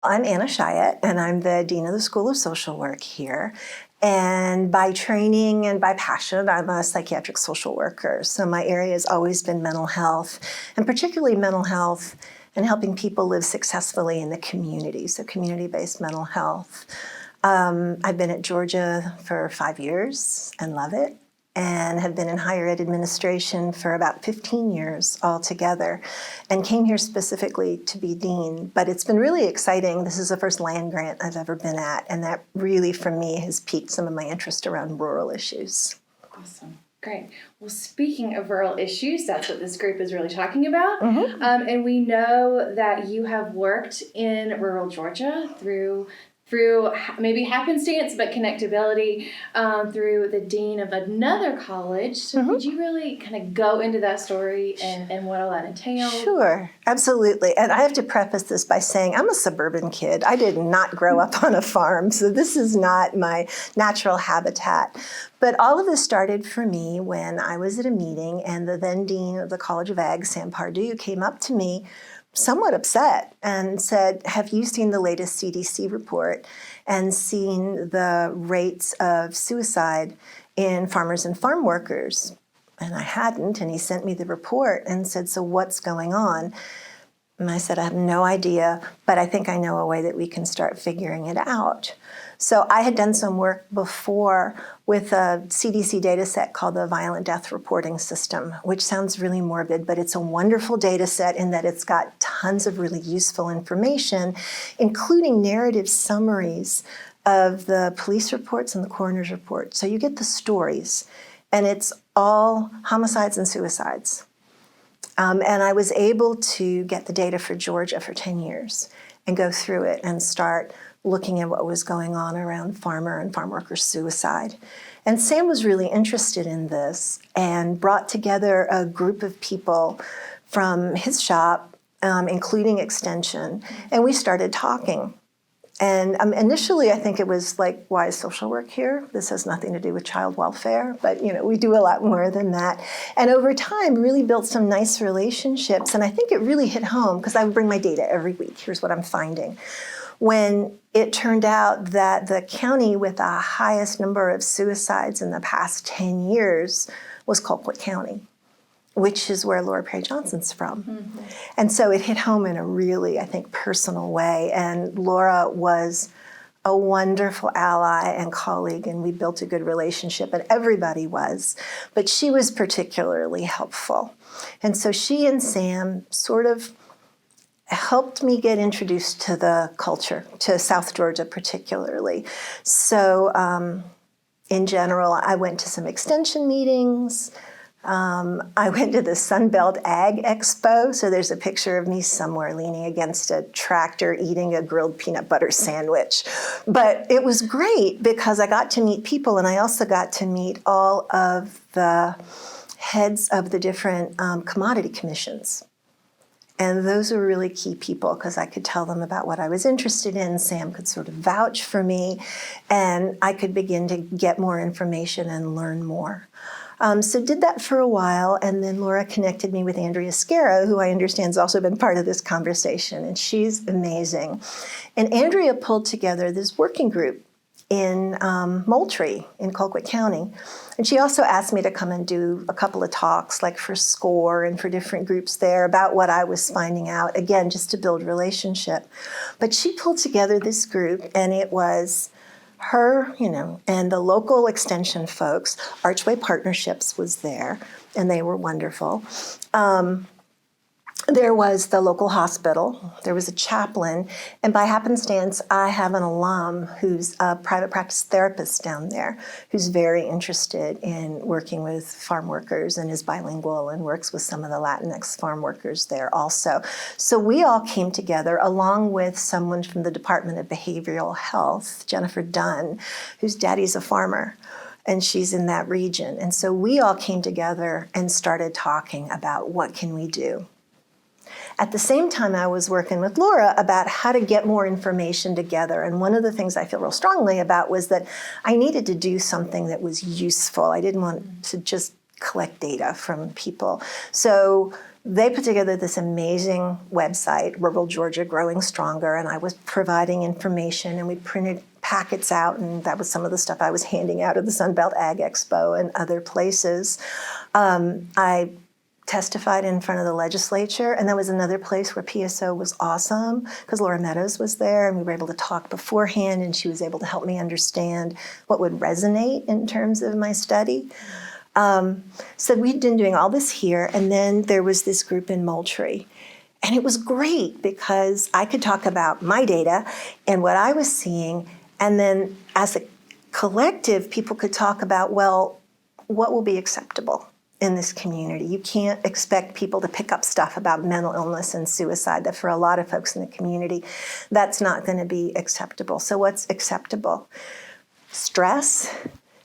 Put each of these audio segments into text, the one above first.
I'm Anna Chiat, and I'm the Dean of the School of Social Work here. And by training and by passion, I'm a psychiatric social worker. So my area has always been mental health, and particularly mental health and helping people live successfully in the community, so community-based mental health. I've been at Georgia for 5 years and love it, and have been in higher ed administration for about 15 years altogether, and came here specifically to be dean. But it's been really exciting. This is the first land grant I've ever been at, and that really, for me, has piqued some of my interest around rural issues. Awesome. Great. Well, speaking of rural issues, that's what this group is really talking about. And we know that you have worked in rural Georgia through maybe happenstance, but connectability through the dean of another college. So could you really kind of go into that story and what all that entails? Sure, absolutely. And I have to preface this by saying I'm a suburban kid. I did not grow up on a farm, so this is not my natural habitat. But all of this started for me when I was at a meeting, and the then dean of the College of Ag, Sam Pardue, came up to me somewhat upset and said, have you seen the latest CDC report and seen the rates of suicide in farmers and farm workers? And I hadn't, and he sent me the report and said, so what's going on? And I said, I have no idea, but I think I know a way that we can start figuring it out. So I had done some work before with a CDC data set called the Violent Death Reporting System, which sounds really morbid, but it's a wonderful data set in that it's got tons of really useful information, including narrative summaries of the police reports and the coroner's report. So you get the stories, and it's all homicides and suicides. And I was able to get the data for Georgia for 10 years and go through it and start looking at what was going on around farmer and farm worker suicide. And Sam was really interested in this and brought together a group of people from his shop, including Extension, and we started talking. And initially, I think it was like, why is social work here? This has nothing to do with child welfare, but we do a lot more than that. And over time, really built some nice relationships. And I think it really hit home because I would bring my data every week. Here's what I'm finding. When it turned out that the county with the highest number of suicides in the past 10 years was Colquitt County, which is where Laura Perry Johnson's from. And so it hit home in a really, I think, personal way. And Laura was a wonderful ally and colleague, and we built a good relationship, and everybody was. But she was particularly helpful. And so she and Sam sort of helped me get introduced to the culture, to South Georgia particularly. So in general, I went to some extension meetings. I went to the Sunbelt Ag Expo, so there's a picture of me somewhere leaning against a tractor eating a grilled peanut butter sandwich. But it was great because I got to meet people, and I also got to meet all of the heads of the different commodity commissions. And those were really key people because I could tell them about what I was interested in. Sam could sort of vouch for me, and I could begin to get more information and learn more. So did that for a while, and then Laura connected me with Andrea Scarrow, who I understand has also been part of this conversation, and she's amazing. And Andrea pulled together this working group in Moultrie in Colquitt County. And she also asked me to come and do a couple of talks, like for SCORE and for different groups there about what I was finding out, again, just to build relationship. But she pulled together this group, and it was her, and the local extension folks. Archway Partnerships was there, and they were wonderful. There was the local hospital, there was a chaplain, and by happenstance, I have an alum who's a private practice therapist down there who's very interested in working with farm workers and is bilingual and works with some of the Latinx farm workers there also. So we all came together along with someone from the Department of Behavioral Health, Jennifer Dunn, whose daddy's a farmer. And she's in that region. And so we all came together and started talking about what can we do. At the same time, I was working with Laura about how to get more information together. And one of the things I feel real strongly about was that I needed to do something that was useful. I didn't want to just collect data from people. So they put together this amazing website, Rural Georgia Growing Stronger, and I was providing information, and we printed packets out, and that was some of the stuff I was handing out at the Sunbelt Ag Expo and other places. I testified in front of the legislature, and that was another place where PSO was awesome because Laura Meadows was there, and we were able to talk beforehand, and she was able to help me understand what would resonate in terms of my study. So we'd been doing all this here, and then there was this group in Moultrie. And it was great because I could talk about my data and what I was seeing, and then as a collective, people could talk about, well, what will be acceptable in this community? You can't expect people to pick up stuff about mental illness and suicide that for a lot of folks in the community, that's not going to be acceptable. So what's acceptable? Stress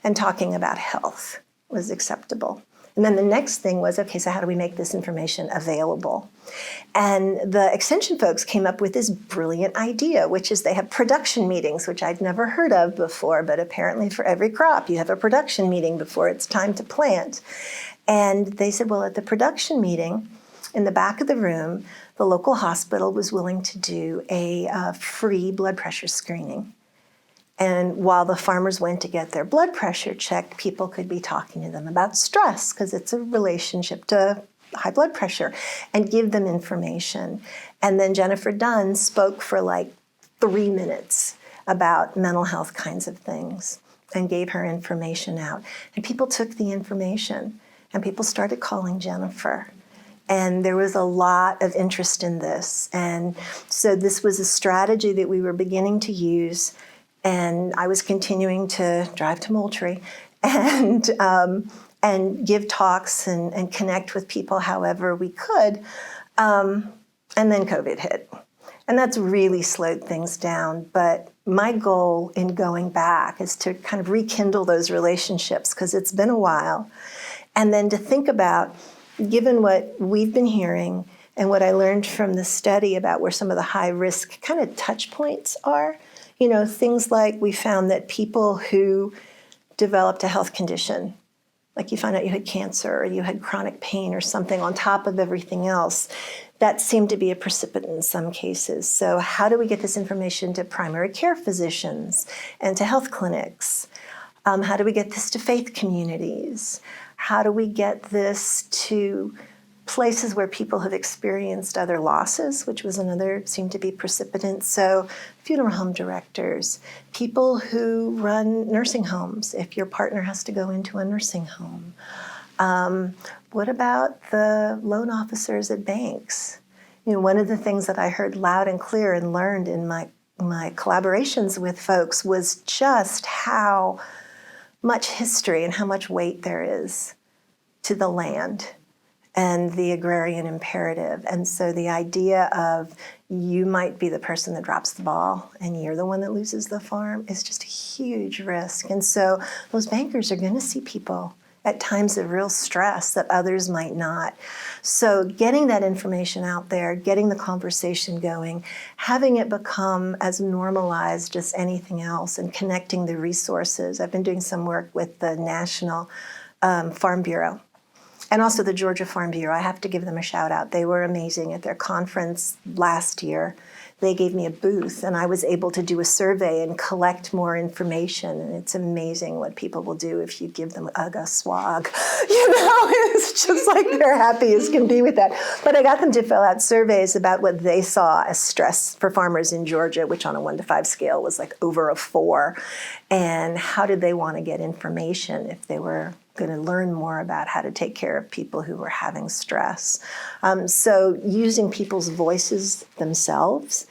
and talking about health was acceptable. And then the next thing was, okay, so how do we make this information available? And the extension folks came up with this brilliant idea, which is they have production meetings, which I'd never heard of before, but apparently for every crop, you have a production meeting before it's time to plant. And they said, well, at the production meeting, in the back of the room, the local hospital was willing to do a free blood pressure screening. And while the farmers went to get their blood pressure checked, people could be talking to them about stress because it's a relationship to high blood pressure, and give them information. And then Jennifer Dunn spoke for like 3 minutes about mental health kinds of things and gave her information out. And people took the information and people started calling Jennifer. And there was a lot of interest in this. And so this was a strategy that we were beginning to use. And I was continuing to drive to Moultrie and give talks and connect with people however we could. And then COVID hit. And that's really slowed things down. But my goal in going back is to kind of rekindle those relationships because it's been a while. And then to think about, given what we've been hearing and what I learned from the study about where some of the high risk kind of touch points are, you know, things like we found that people who developed a health condition, like you found out you had cancer or you had chronic pain or something on top of everything else, that seemed to be a precipitant in some cases. So how do we get this information to primary care physicians and to health clinics? How do we get this to faith communities? How do we get this to places where people have experienced other losses, which was another, seemed to be precipitant. So funeral home directors, people who run nursing homes, if your partner has to go into a nursing home. What about the loan officers at banks? You know, one of the things that I heard loud and clear and learned in my collaborations with folks was just how much history and how much weight there is to the land and the agrarian imperative. And so the idea of you might be the person that drops the ball and you're the one that loses the farm is just a huge risk. And so those bankers are going to see people at times of real stress that others might not. So getting that information out there, getting the conversation going, having it become as normalized as anything else, and connecting the resources. I've been doing some work with the National Farm Bureau and also the Georgia Farm Bureau. I have to give them a shout out. They were amazing at their conference last year. They gave me a booth and I was able to do a survey and collect more information. And it's amazing what people will do if you give them a swag. You know, it's just like they're happy as can be with that. But I got them to fill out surveys about what they saw as stress for farmers in Georgia, which on a 1 to 5 scale was like over a 4. And how did they want to get information if they were going to learn more about how to take care of people who were having stress. So using people's voices themselves,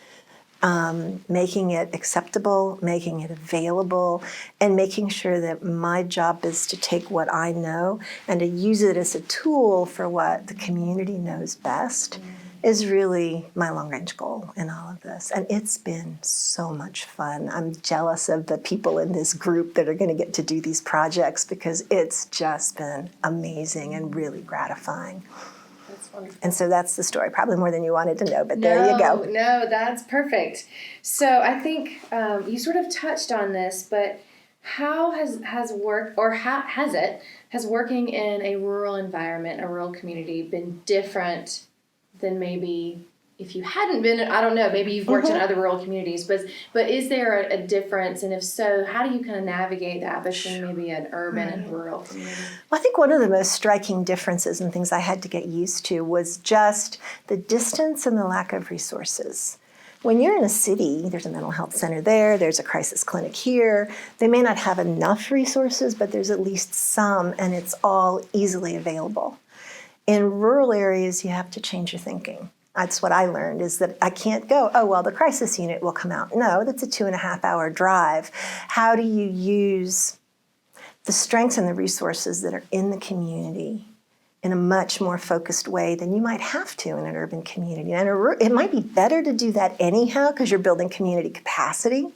making it acceptable, making it available, and making sure that my job is to take what I know and to use it as a tool for what the community knows best is really my long-range goal in all of this. And it's been so much fun. I'm jealous of the people in this group that are going to get to do these projects because it's just been amazing and really gratifying. That's wonderful. And so that's the story, probably more than you wanted to know, but there you go. No, that's perfect. So I think you sort of touched on this, but how has work, or how has working in a rural environment, a rural community, been different than maybe if you hadn't been? I don't know, maybe you've worked in other rural communities, but is there a difference, and if so, how do you kind of navigate that between maybe an urban and rural community? Well, I think one of the most striking differences and things I had to get used to was just the distance and the lack of resources. When you're in a city, there's a mental health center there, there's a crisis clinic here. They may not have enough resources, but there's at least some, and it's all easily available. In rural areas, you have to change your thinking. That's what I learned, is that I can't go, oh, well, the crisis unit will come out. No, that's a 2.5-hour drive. How do you use the strengths and the resources that are in the community in a much more focused way than you might have to in an urban community? And it might be better to do that anyhow because you're building community capacity.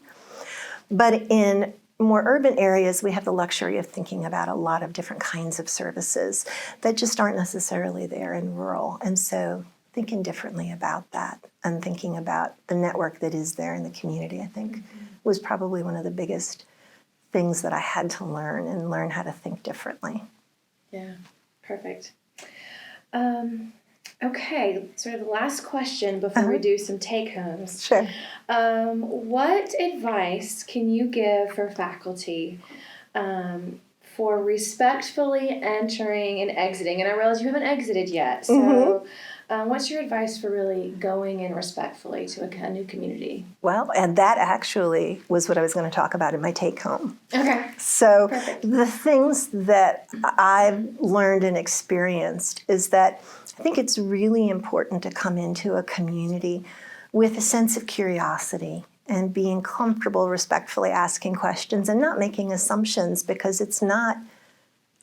But in more urban areas, we have the luxury of thinking about a lot of different kinds of services that just aren't necessarily there in rural. And so thinking differently about that and thinking about the network that is there in the community, I think, was probably one of the biggest things that I had to learn, and learn how to think differently. Yeah, perfect. Okay, sort of the last question before we do some take-homes. Sure. What advice can you give for faculty for respectfully entering and exiting? And I realize you haven't exited yet, so what's your advice for really going in respectfully to a new community? Well, and that actually was what I was going to talk about in my take-home. Okay. So Perfect. the things that I've learned and experienced is that I think it's really important to come into a community with a sense of curiosity and being comfortable respectfully asking questions and not making assumptions, because it's not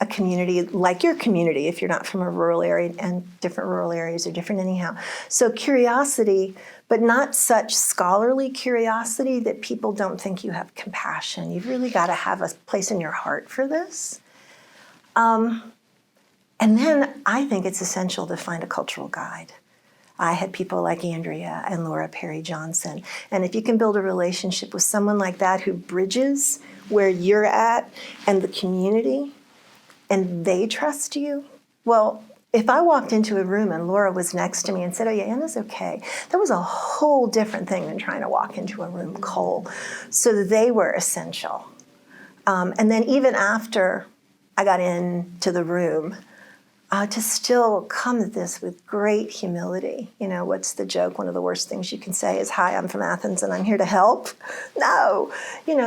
a community like your community if you're not from a rural area, and different rural areas are different anyhow. So curiosity, but not such scholarly curiosity that people don't think you have compassion. You've really got to have a place in your heart for this. And then I think it's essential to find a cultural guide. I had people like Andrea and Laura Perry Johnson. And if you can build a relationship with someone like that who bridges where you're at and the community, and they trust you, well, if I walked into a room and Laura was next to me and said, oh yeah, Anna's okay, that was a whole different thing than trying to walk into a room cold. So they were essential. And then even after I got into the room, to still come at this with great humility. You know, what's the joke? One of the worst things you can say is, hi, I'm from Athens and I'm here to help. No,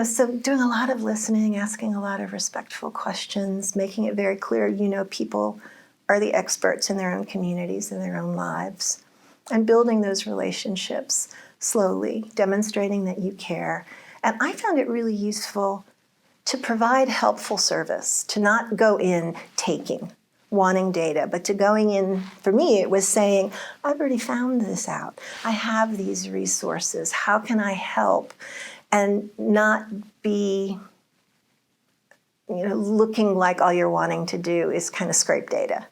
so doing a lot of listening, asking a lot of respectful questions, making it very clear, people are the experts in their own communities and their own lives, and building those relationships slowly, demonstrating that you care. And I found it really useful to provide helpful service, to not go in taking, wanting data, but to going in, for me, it was saying, I've already found this out. I have these resources. How can I help? And not be, looking like all you're wanting to do is kind of scrape data.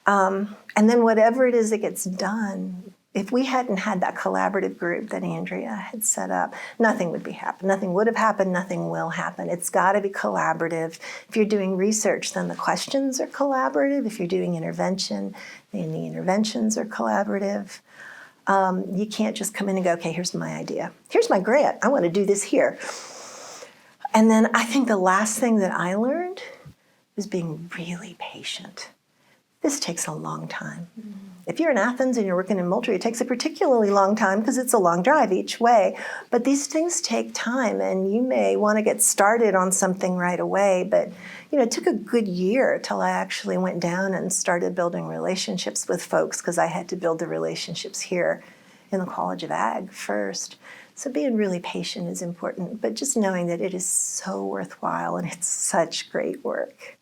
And then whatever it is that gets done, if we hadn't had that collaborative group that Andrea had set up, nothing would happen. Nothing would have happened. Nothing will happen. It's got to be collaborative. If you're doing research, then the questions are collaborative. If you're doing intervention, then the interventions are collaborative. You can't just come in and go, okay, here's my idea. Here's my grant. I want to do this here. And then I think the last thing that I learned was being really patient. This takes a long time. If you're in Athens and you're working in Moultrie, it takes a particularly long time because it's a long drive each way. But these things take time, and you may want to get started on something right away. But it took a good year till I actually went down and started building relationships with folks, because I had to build the relationships here in the College of Ag first. So being really patient is important, but just knowing that it is so worthwhile and it's such great work.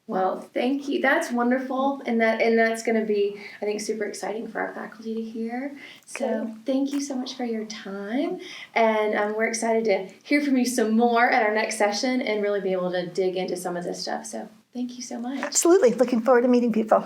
Well, thank you. That's wonderful, and that's going to be, I think, super exciting for our faculty to hear. So thank you so much for your time, and we're excited to hear from you some more at our next session and really be able to dig into some of this stuff. So thank you so much. Absolutely. Looking forward to meeting people.